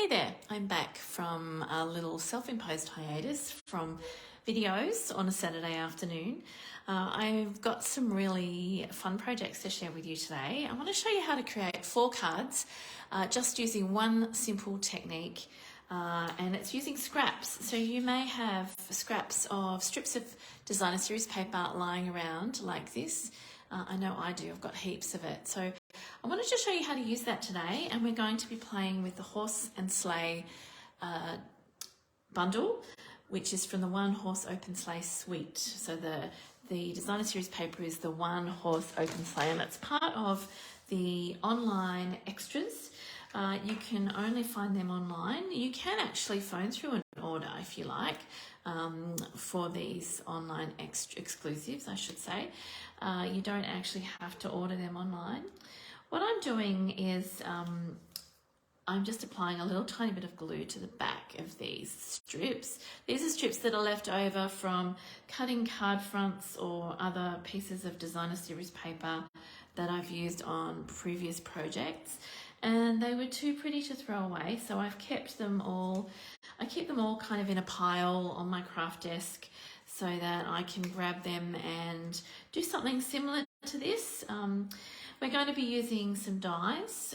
Hey there, I'm back from a little self-imposed hiatus from videos on a Saturday afternoon. I've got some really fun projects to share with you today. I want to show you how to create 4 cards just using one simple technique, and it's using scraps. So you may have scraps of strips of designer series paper lying around like this. I know I do, I've got heaps of it. So I wanted to show you how to use that today, and we're going to be playing with the Horse and Sleigh bundle, which is from the One Horse Open Sleigh suite. So the designer series paper is the One Horse Open Sleigh, and it's part of the online extras. You can only find them online. You can actually phone through an order if you like, for these online exclusives, I should say. You don't actually have to order them online. What I'm doing is I'm just applying a little tiny bit of glue to the back of these strips. These are strips that are left over from cutting card fronts or other pieces of designer series paper that I've used on previous projects. And they were too pretty to throw away, so I've kept them all. I keep them all kind of in a pile on my craft desk so that I can grab them and do something similar to this. We're going to be using some dies,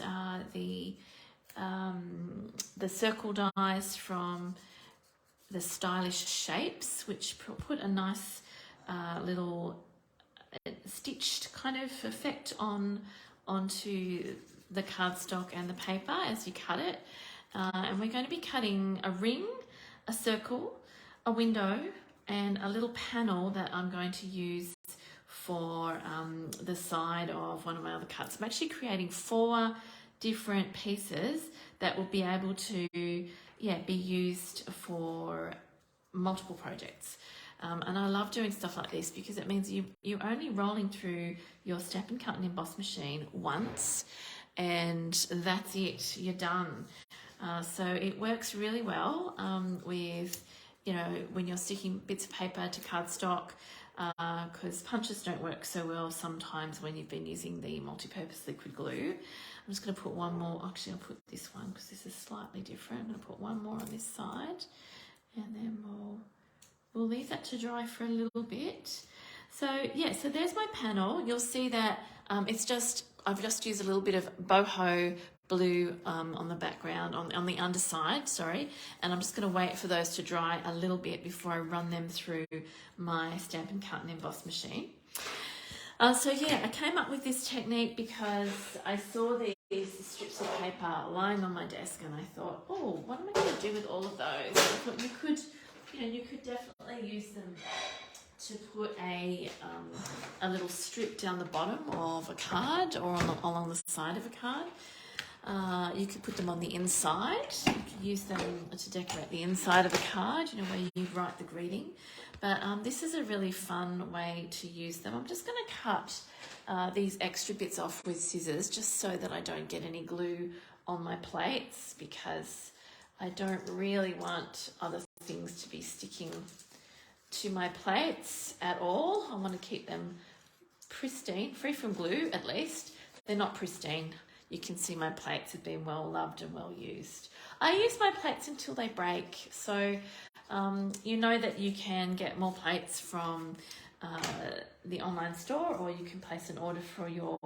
the circle dies from the Stylish Shapes, which put a nice little stitched kind of effect onto the cardstock and the paper as you cut it. And we're going to be cutting a ring, a circle, a window, and a little panel that I'm going to use for the side of one of my other cards. I'm actually creating 4 different pieces that will be able to be used for multiple projects. And I love doing stuff like this because it means you're only rolling through your Stampin' Cut and Emboss machine once, and that's it, you're done. So it works really well with, when you're sticking bits of paper to cardstock, because punches don't work so well sometimes when you've been using the multi-purpose liquid glue. I'm just going to put one more. Actually, I'll put this one because this is slightly different. I'm going to put one more on this side, and then we'll leave that to dry for a little bit. So so there's my panel. You'll see that I've just used a little bit of boho blue on the background, on the underside, and I'm just going to wait for those to dry a little bit before I run them through my Stampin' Cut and Emboss machine. I came up with this technique because I saw these strips of paper lying on my desk, and I thought, oh, what am I going to do with all of those? I thought you could definitely use them to put a little strip down the bottom of a card or along the side of a card. You could put them on the inside. You could use them to decorate the inside of a card, where you write the greeting. But this is a really fun way to use them. I'm just going to cut these extra bits off with scissors just so that I don't get any glue on my plates, because I don't really want other things to be sticking to my plates at all. I want to keep them pristine, free from glue at least. They're not pristine. You can see my plates have been well loved and well used. I use my plates until they break. So you know that you can get more plates from the online store, or you can place an order for your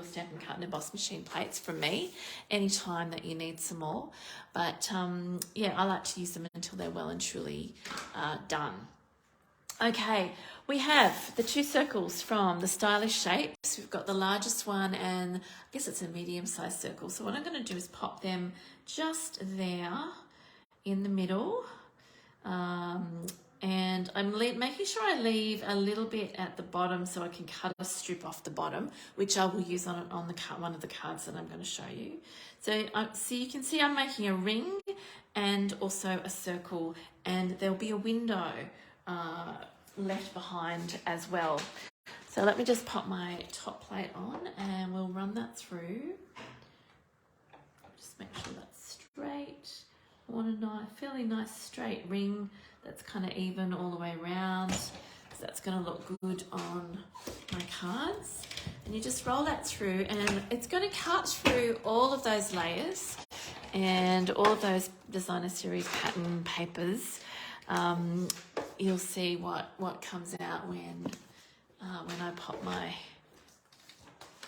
Stampin' Cut and Emboss machine plates from me anytime that you need some more. But I like to use them until they're well and truly done. Okay, we have the 2 circles from the Stylish Shapes. We've got the largest one, and I guess it's a medium-sized circle. So what I'm going to do is pop them just there in the middle. And I'm making sure I leave a little bit at the bottom so I can cut a strip off the bottom, which I will use on one of the cards that I'm going to show you. So you can see I'm making a ring and also a circle, and there'll be a window left behind as well. So let me just pop my top plate on and we'll run that through. Just make sure that's straight. I want a fairly nice straight ring that's kind of even all the way around, so that's going to look good on my cards. And you just roll that through, and it's going to cut through all of those layers and all of those designer series pattern papers, you'll see what comes out when I pop my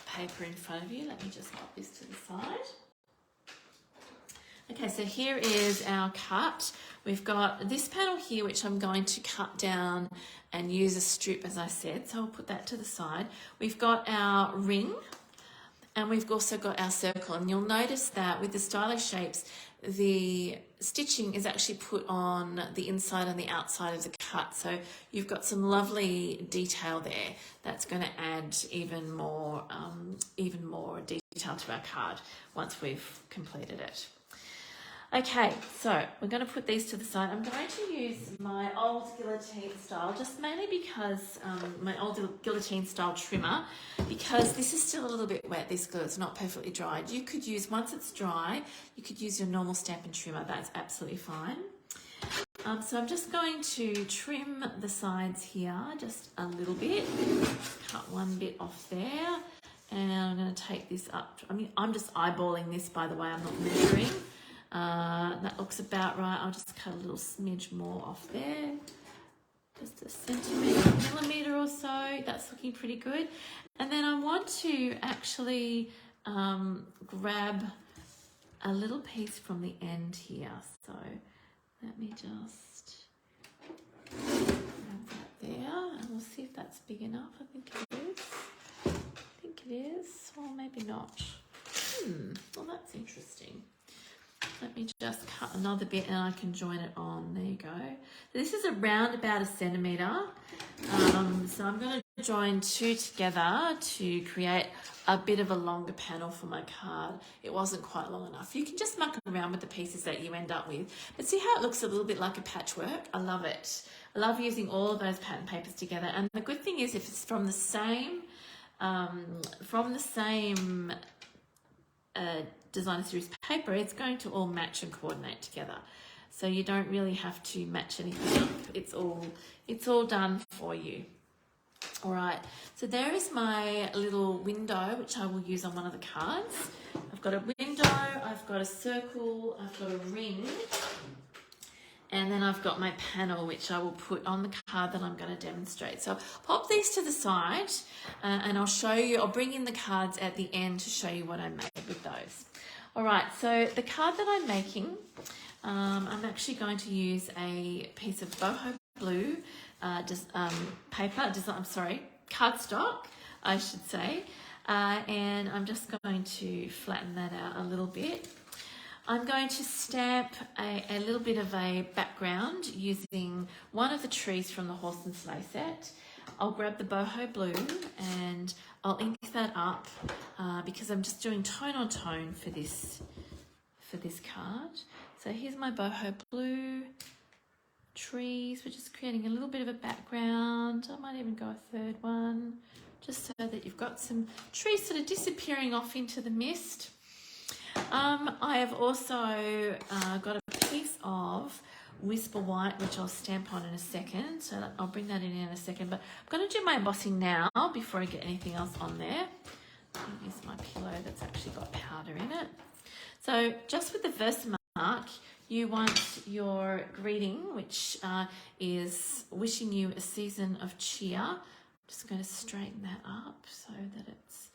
paper in front of you. Let me just pop this to the side. Okay, so here is our cut. We've got this panel here, which I'm going to cut down and use a strip, as I said, so I'll put that to the side. We've got our ring, and we've also got our circle, and you'll notice that with the stylish shapes, the stitching is actually put on the inside and the outside of the cut, so you've got some lovely detail there that's going to add even more detail to our card once we've completed it. Okay, so we're going to put these to the side. I'm going to use my old guillotine style, just mainly because my old guillotine style trimmer, because this is still a little bit wet, this glue, it's not perfectly dried. You could use, once it's dry, you could use your normal Stampin' trimmer, that's absolutely fine. So I'm just going to trim the sides here just a little bit, cut one bit off there, and I'm going to take this up. I mean, I'm just eyeballing this, by the way, I'm not measuring. That looks about right. I'll just cut a little smidge more off there, just a millimeter or so. That's looking pretty good. And then I want to actually grab a little piece from the end here. So let me just grab that there, and we'll see if that's big enough. I think it is. I think it is, or maybe not. Well, that's interesting. Let me just cut another bit and I can join it on. There you go. This is around about 1 centimetre. So I'm going to join two together to create a bit of a longer panel for my card. It wasn't quite long enough. You can just muck around with the pieces that you end up with. But see how it looks a little bit like a patchwork? I love it. I love using all of those pattern papers together. And the good thing is if it's from the same designer series paper, it's going to all match and coordinate together, so you don't really have to match anything up. It's all done for you. All right, so there is my little window, which I will use on one of the cards. I've got a window, I've got a circle, I've got a ring, and then I've got my panel, which I will put on the card that I'm going to demonstrate. So I'll pop these to the side and I'll show you, I'll bring in the cards at the end to show you what I made with those. All right, so the card that I'm making, I'm actually going to use a piece of boho blue cardstock, I should say, and I'm just going to flatten that out a little bit. I'm going to stamp a little bit of a background using one of the trees from the Horse and Sleigh set. I'll grab the boho blue and I'll ink that up because I'm just doing tone on tone for this card. So here's my boho blue trees. We're just creating a little bit of a background. I might even go a third one, just so that you've got some trees sort of disappearing off into the mist. I have also got a piece of Whisper White, which I'll stamp on in a second, so I'll bring that in a second, but I'm going to do my embossing now before I get anything else on there. Use my pillow that's actually got powder in it. So just with the Versamark, you want your greeting, which is wishing you a season of cheer. I'm just going to straighten that up so that it's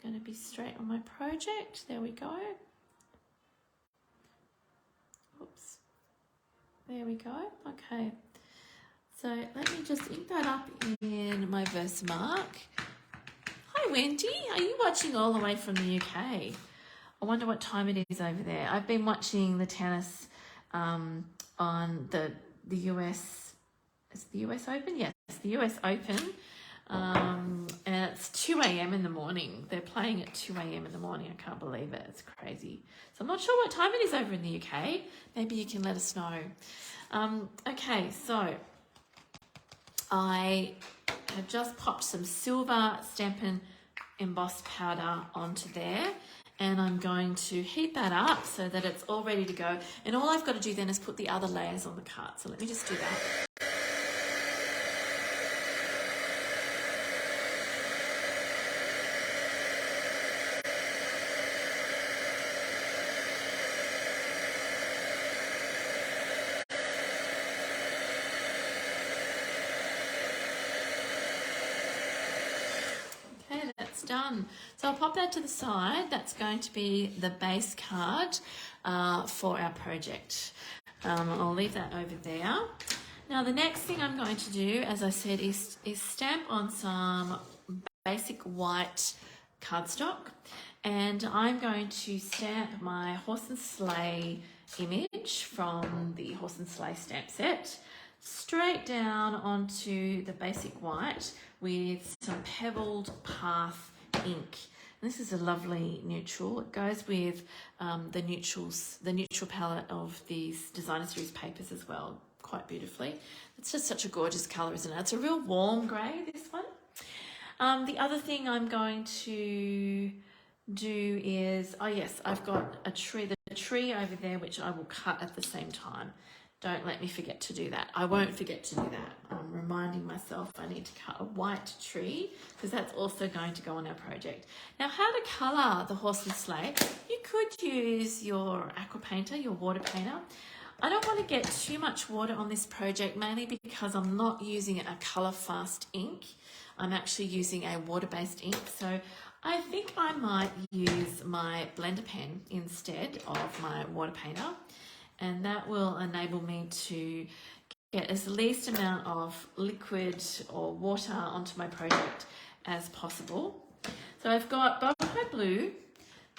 going to be straight on my project. There we go. Oops. There we go. Okay. So let me just ink that up in my Versamark. Hi Wendy, are you watching all the way from the UK? I wonder what time it is over there. I've been watching the tennis on the US. Is it the US Open? Yes, it's the US Open. And it's 2 a.m. in the morning. They're playing at 2 a.m. in the morning. I can't believe it. It's crazy. So I'm not sure what time it is over in the UK. Maybe you can let us know. Okay, so I have just popped some silver Stampin' embossed powder onto there, and I'm going to heat that up so that it's all ready to go. And all I've got to do then is put the other layers on the card. So let me just do that. done. So I'll pop that to the side. That's going to be the base card for our project. I'll leave that over there. Now the next thing I'm going to do, as I said, is stamp on some basic white cardstock, and I'm going to stamp my horse and sleigh image from the horse and sleigh stamp set straight down onto the basic white with some pebbled path ink. And this is a lovely neutral. It goes with the neutral palette of these designer series papers as well, quite beautifully. It's just such a gorgeous colour, isn't it? It's a real warm grey, this one. The other thing I'm going to do is, oh yes, I've got the tree over there, which I will cut at the same time. Don't let me forget to do that. I won't forget to do that. I'm reminding myself I need to cut a white tree because that's also going to go on our project. Now, how to colour the horse and sleigh? You could use your aqua painter, your water painter. I don't want to get too much water on this project, mainly because I'm not using a colour fast ink. I'm actually using a water-based ink, so I think I might use my blender pen instead of my water painter, and that will enable me to get as least amount of liquid or water onto my project as possible. So I've got Boho Blue,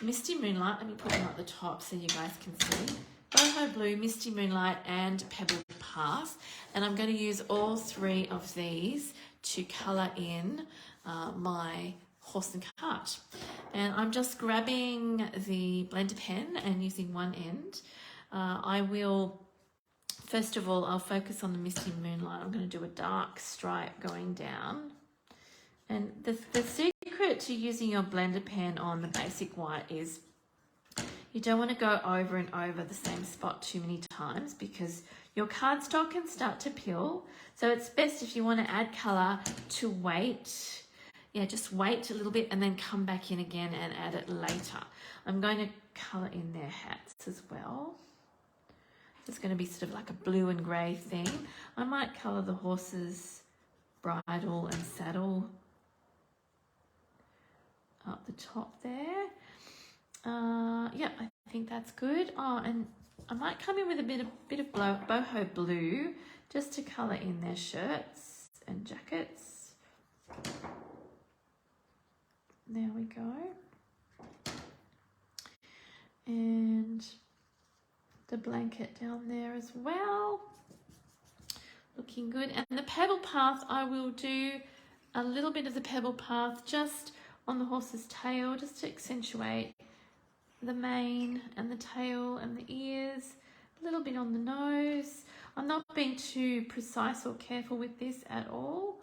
Misty Moonlight, let me put them at the top so you guys can see. Boho Blue, Misty Moonlight and Pebbled Path, and I'm going to use all three of these to colour in my horse and cart. And I'm just grabbing the blender pen and using one end. I will, first of all, I'll focus on the Misty Moonlight. I'm going to do a dark stripe going down. And the secret to using your blender pen on the basic white is you don't want to go over and over the same spot too many times because your cardstock can start to peel. So it's best if you want to add colour to wait. Yeah, just wait a little bit and then come back in again and add it later. I'm going to colour in their hats as well. It's going to be sort of like a blue and grey theme. I might colour the horse's bridle and saddle up the top there. Yeah, I think that's good. Oh, and I might come in with a bit of boho blue just to colour in their shirts and jackets. There we go. And the blanket down there as well. Looking good. And the pebble path, I will do a little bit of the pebble path just on the horse's tail, just to accentuate the mane and the tail and the ears, a little bit on the nose. I'm not being too precise or careful with this at all,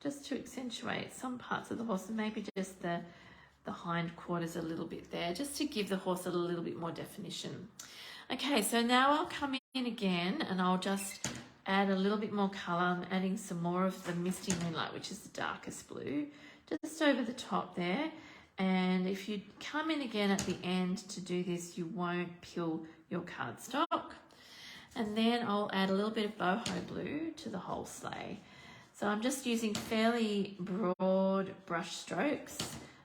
just to accentuate some parts of the horse and maybe just the hind quarters a little bit there, just to give the horse a little bit more definition. Okay, so now I'll come in again and I'll just add a little bit more colour. I'm adding some more of the Misty Moonlight, which is the darkest blue, just over the top there. And if you come in again at the end to do this, you won't peel your cardstock. And then I'll add a little bit of boho blue to the whole sleigh. So I'm just using fairly broad brush strokes.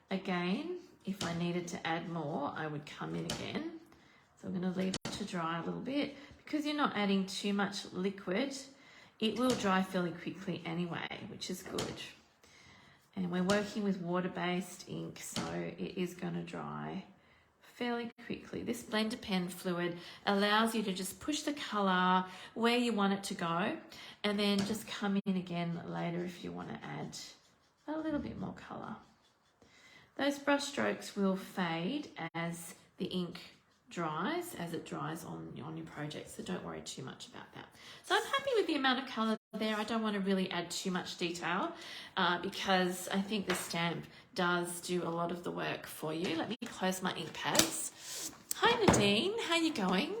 Again, if I needed to add more, I would come in again. So I'm going to leave it to dry a little bit. Because you're not adding too much liquid, it will dry fairly quickly anyway, which is good. And we're working with water-based ink, so it is going to dry fairly quickly. This blender pen fluid allows you to just push the colour where you want it to go and then just come in again later if you want to add a little bit more colour. Those brush strokes will fade as the ink dries, as it dries on your project, so don't worry too much about that. So I'm happy with the amount of colour there. I don't want to really add too much detail because I think the stamp does do a lot of the work for you. Let me close my ink pads. Hi Nadine, how you going?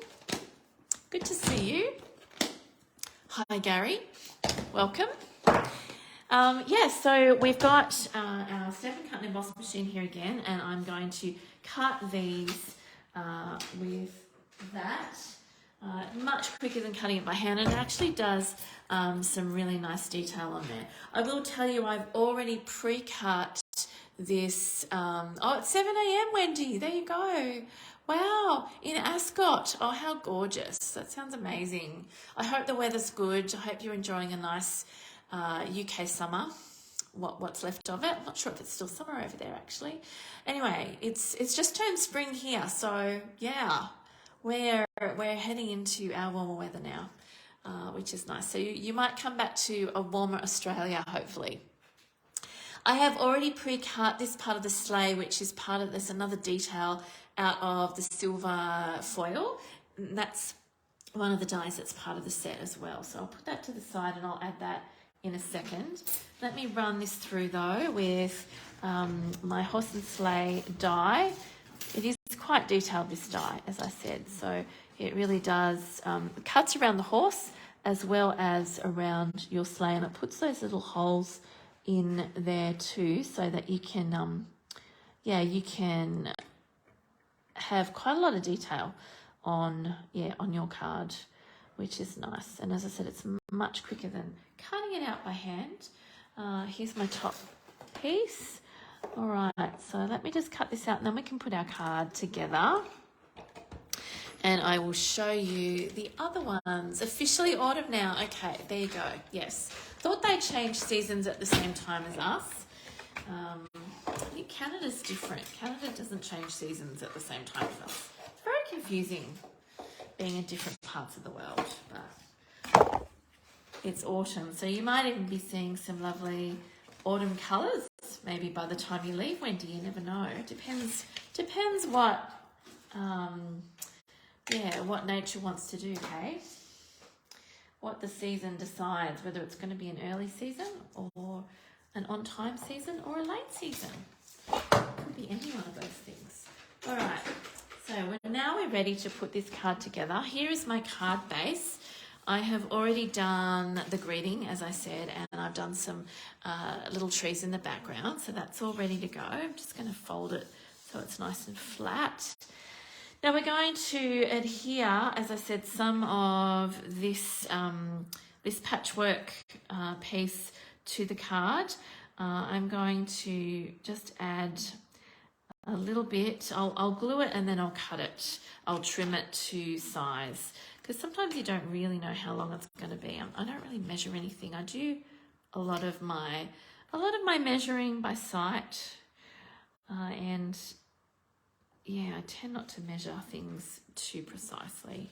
Good to see you. Hi Gary, welcome. Yes, so we've got our Stampin' Cut and Emboss machine here again, and I'm going to cut these with that. Much quicker than cutting it by hand, and it actually does some really nice detail on there. I will tell you I've already pre-cut this, oh, it's 7 a.m, Wendy. There you go. Wow, in Ascot. Oh, how gorgeous. That sounds amazing. I hope the weather's good. I hope you're enjoying a nice UK summer. What's left of it. I'm not sure if it's still summer over there, actually. Anyway, it's just turned spring here. So, yeah, we're heading into our warmer weather now, which is nice. So you might come back to a warmer Australia, hopefully. I have already pre-cut this part of the sleigh, which is part of this, another detail out of the silver foil. And that's one of the dies that's part of the set as well. So I'll put that to the side and I'll add that in a second. Let me run this through though with my horse and sleigh die. It is quite detailed, this die, as I said. So it really does cuts around the horse as well as around your sleigh, and it puts those little holes in there too, so that you can you can have quite a lot of detail on your card, which is nice. And as I said, it's much quicker than cutting it out by hand. Here's my top piece. All right, so let me just cut this out and then we can put our card together. And I will show you the other ones. Officially autumn now. Okay, there you go. Yes. Thought they changed seasons at the same time as us. I think Canada's different. Canada doesn't change seasons at the same time as us. It's very confusing being in different parts of the world. But it's autumn. So you might even be seeing some lovely autumn colours maybe by the time you leave, Wendy. You never know. Depends what... what nature wants to do, hey? What the season decides, whether it's going to be an early season or an on-time season or a late season. Could be any one of those things. All right, so now we're ready to put this card together. Here is my card base. I have already done the greeting, as I said, and I've done some little trees in the background, so that's all ready to go. I'm just going to fold it so it's nice and flat. Now we're going to adhere, as I said, some of this this patchwork piece to the card. I'm going to just add a little bit. I'll glue it and then I'll cut it. I'll trim it to size, because sometimes you don't really know how long it's going to be. I don't really measure anything. I do a lot of my measuring by sight, and I tend not to measure things too precisely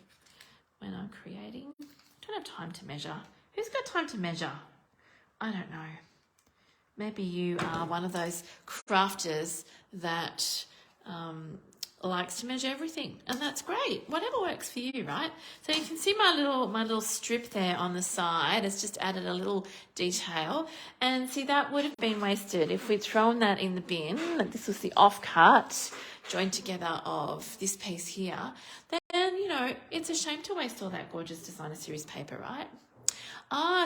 when I'm creating. I don't have time to measure. Who's got time to measure? I don't know. Maybe you are one of those crafters that likes to measure everything, and that's great. Whatever works for you, right? So you can see my little strip there on the side. It's just added a little detail, and see, that would have been wasted if we'd thrown that in the bin. This was the offcut joined together of this piece here. Then it's a shame to waste all that gorgeous designer series paper, right?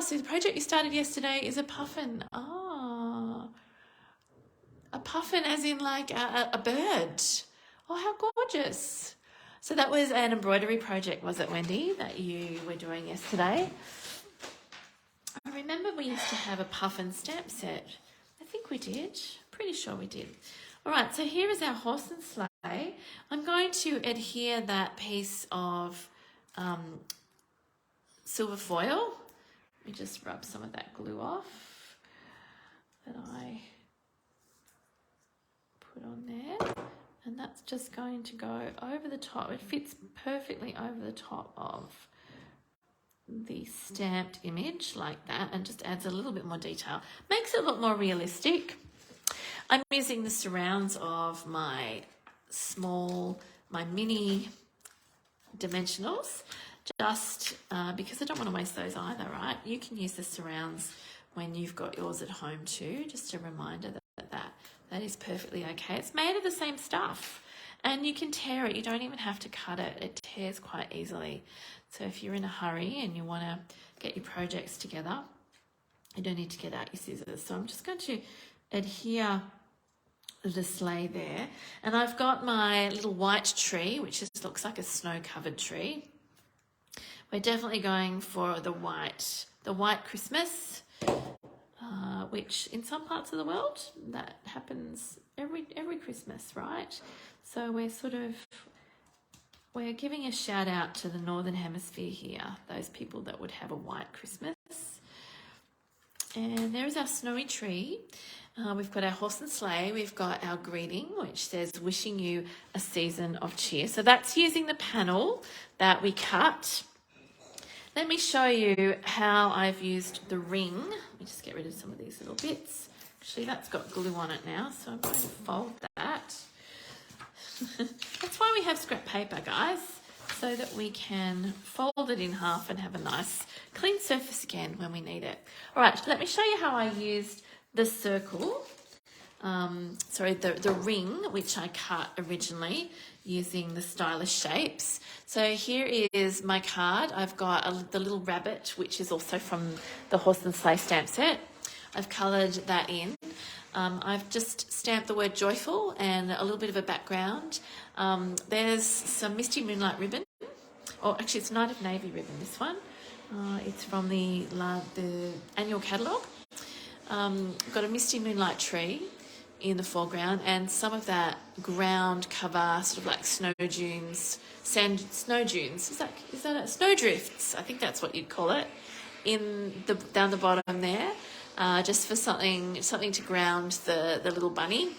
So the project you started yesterday is a puffin. A puffin as in like a bird. Oh, how gorgeous. So that was an embroidery project, was it, Wendy, that you were doing yesterday? I remember we used to have a puffin stamp set. I think we did. Pretty sure we did. All right, so here is our horse and sleigh. I'm going to adhere that piece of silver foil. Let me just rub some of that glue off that I put on there. And that's just going to go over the top. It fits perfectly over the top of the stamped image like that, and just adds a little bit more detail. Makes it look more realistic. I'm using the surrounds of my mini dimensionals, just because I don't want to waste those either, right? You can use the surrounds when you've got yours at home too. Just a reminder that is perfectly okay. It's made of the same stuff, and you can tear it. You don't even have to cut it. It tears quite easily. So if you're in a hurry and you want to get your projects together, you don't need to get out your scissors. So I'm just going to adhere the sleigh there, and I've got my little white tree, which just looks like a snow-covered tree. We're definitely going for the white Christmas. which in some parts of the world that happens every Christmas, right? So we're giving a shout out to the Northern Hemisphere here, those people that would have a white Christmas. And there's our snowy tree. We've got our horse and sleigh. We've got our greeting, which says, wishing you a season of cheer. So that's using the panel that we cut. Let me show you how I've used the ring. Let me just get rid of some of these little bits. Actually, that's got glue on it now, so I'm going to fold that. That's why we have scrap paper, guys, so that we can fold it in half and have a nice clean surface again when we need it. All right, let me show you how I used the circle, the ring, which I cut originally using the stylish shapes. So here is my card. I've got the little rabbit, which is also from the horse and sleigh stamp set. I've coloured that in. I've just stamped the word joyful and a little bit of a background. There's some Misty Moonlight ribbon. Or actually, it's Night of Navy ribbon, this one. It's from the annual catalogue. Got a Misty Moonlight tree in the foreground and some of that ground cover, sort of like snow dunes, snow dunes. Is that it? Snowdrifts, I think that's what you'd call it, down the bottom there. Just for something to ground the little bunny.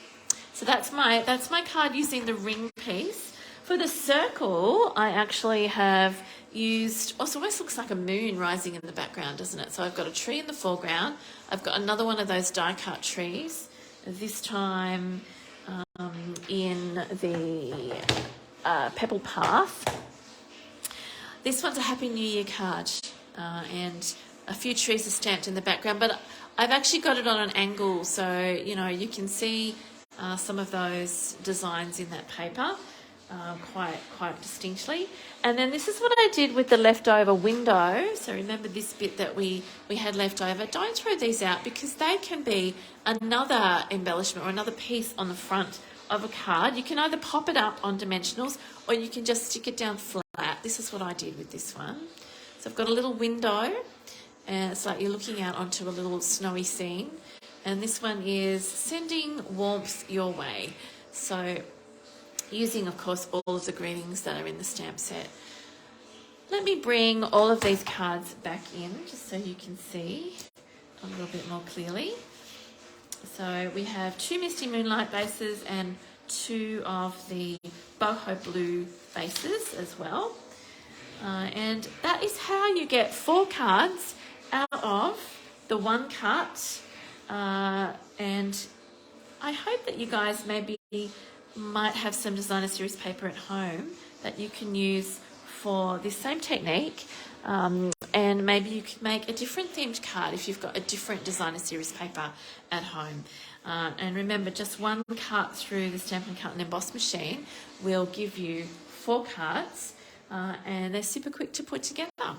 So that's my card using the ring piece. For the circle, I actually have used, also almost looks like a moon rising in the background, doesn't it? So I've got a tree in the foreground. I've got another one of those die-cut trees, this time in the Pebble Path. This one's a Happy New Year card, and a few trees are stamped in the background, but I've actually got it on an angle, so you can see some of those designs in that paper quite distinctly. And then this is what I did with the leftover window. So remember this bit that we had left over. Don't throw these out because they can be another embellishment or another piece on the front of a card. You can either pop it up on dimensionals or you can just stick it down flat. This is what I did with this one. So I've got a little window and it's like you're looking out onto a little snowy scene. And this one is sending warmth your way. So using, of course, all of the greetings that are in the stamp set. Let me bring all of these cards back in just so you can see a little bit more clearly. So we have 2 Misty Moonlight bases and 2 of the boho blue bases as well. And that is how you get 4 cards out of the one cut. And I hope that you guys maybe might have some designer series paper at home that you can use for this same technique, and maybe you could make a different themed card if you've got a different designer series paper at home. And remember, just one cut through the Stampin' Cut and Emboss machine will give you 4 cards, and they're super quick to put together.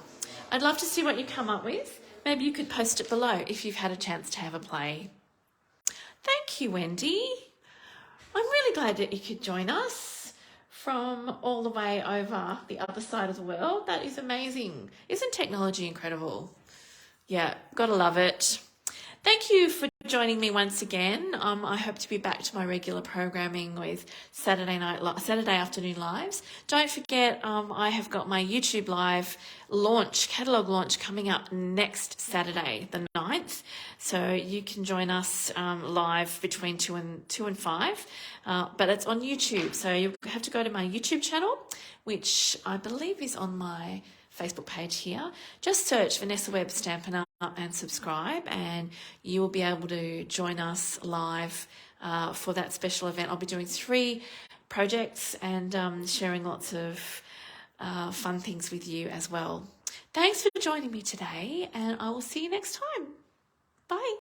I'd love to see what you come up with. Maybe you could post it below if you've had a chance to have a play. Thank you, Wendy. I'm really glad that you could join us from all the way over the other side of the world. That is amazing. Isn't technology incredible? Yeah, gotta love it. Thank you for joining me once again. I hope to be back to my regular programming with Saturday afternoon lives. Don't forget, I have got my YouTube live catalogue launch coming up next Saturday, the 9th. So you can join us live between 2 and 5. But it's on YouTube. So you have to go to my YouTube channel, which I believe is on my Facebook page here. Just search Vanessa Webb Stampin' Up and subscribe, and you will be able to join us live for that special event. I'll be doing 3 projects and sharing lots of fun things with you as well. Thanks for joining me today, and I will see you next time. Bye.